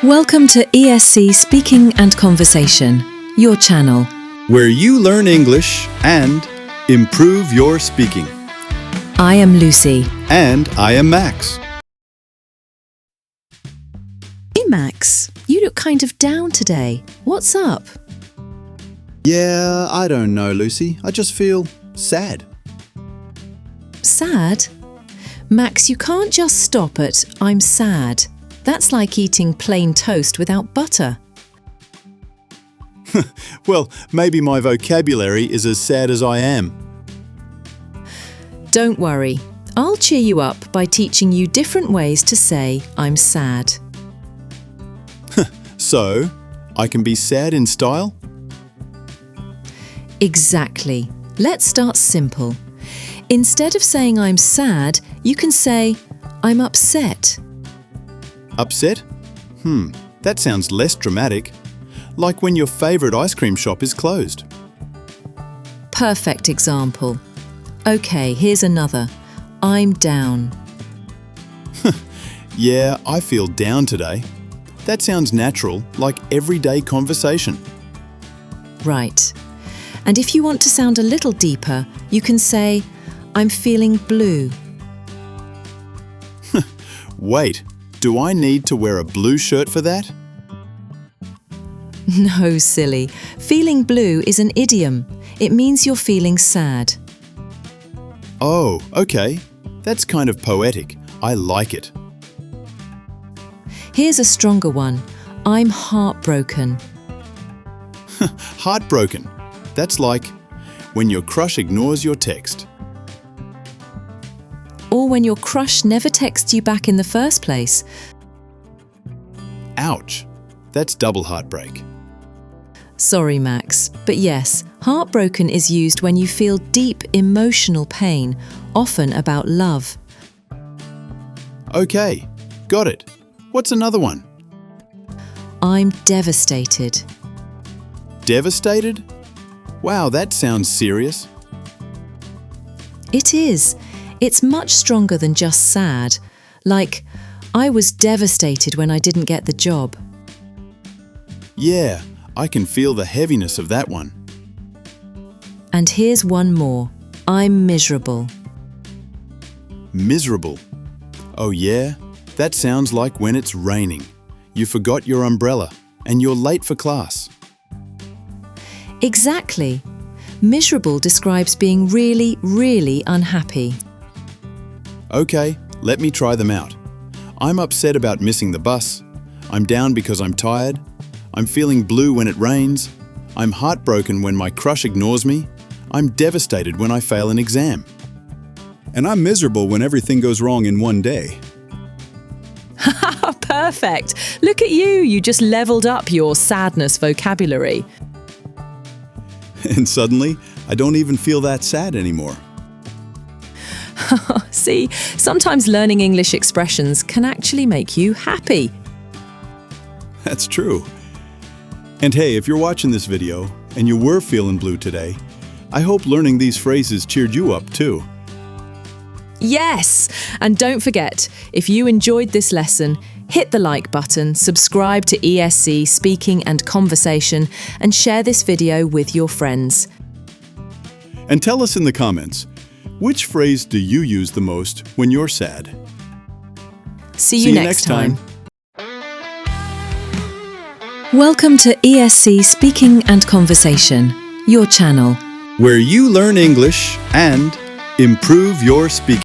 Welcome to ESC Speaking and Conversation, your channel, where you learn English and improve your speaking. I am Lucy. And I am Max. Hey Max, you look kind of down today. What's up? Yeah, I don't know, Lucy. I just feel sad. Sad? Max, you can't just stop at "I'm sad." That's like eating plain toast without butter. Well, maybe my vocabulary is as sad as I am. Don't worry, I'll cheer you up by teaching you different ways to say "I'm sad." So, I can be sad in style? Exactly. Let's start simple. Instead of saying "I'm sad," you can say "I'm upset." Upset? That sounds less dramatic. Like when your favourite ice cream shop is closed. Perfect example. Okay, here's another. I'm down. Yeah, I feel down today. That sounds natural, like everyday conversation. Right. And if you want to sound a little deeper, you can say, "I'm feeling blue." Wait, do I need to wear a blue shirt for that? No, silly. Feeling blue is an idiom. It means you're feeling sad. Oh, okay. That's kind of poetic. I like it. Here's a stronger one. I'm heartbroken. Heartbroken. That's like when your crush ignores your text. Or when your crush never texts you back in the first place. Ouch. That's double heartbreak. Sorry, Max, but yes, heartbroken is used when you feel deep emotional pain, often about love. Okay, got it. What's another one? I'm devastated. Devastated? Wow, that sounds serious. It is. It's much stronger than just sad. Like, I was devastated when I didn't get the job. Yeah, I can feel the heaviness of that one. And here's one more. I'm miserable. Miserable. Oh yeah? That sounds like when it's raining. You forgot your umbrella and you're late for class. Exactly. Miserable describes being really, really unhappy. Okay, let me try them out. I'm upset about missing the bus. I'm down because I'm tired. I'm feeling blue when it rains. I'm heartbroken when my crush ignores me. I'm devastated when I fail an exam. And I'm miserable when everything goes wrong in one day. Perfect. Look at you. You just leveled up your sadness vocabulary. And suddenly, I don't even feel that sad anymore. See, sometimes learning English expressions can actually make you happy. That's true. And hey, if you're watching this video and you were feeling blue today, I hope learning these phrases cheered you up too. Yes! And don't forget, if you enjoyed this lesson, hit the like button, subscribe to ESC Speaking and Conversation, and share this video with your friends. And tell us in the comments, which phrase do you use the most when you're sad? See you next time. Welcome to ESC Speaking and Conversation, your channel, where you learn English and improve your speaking.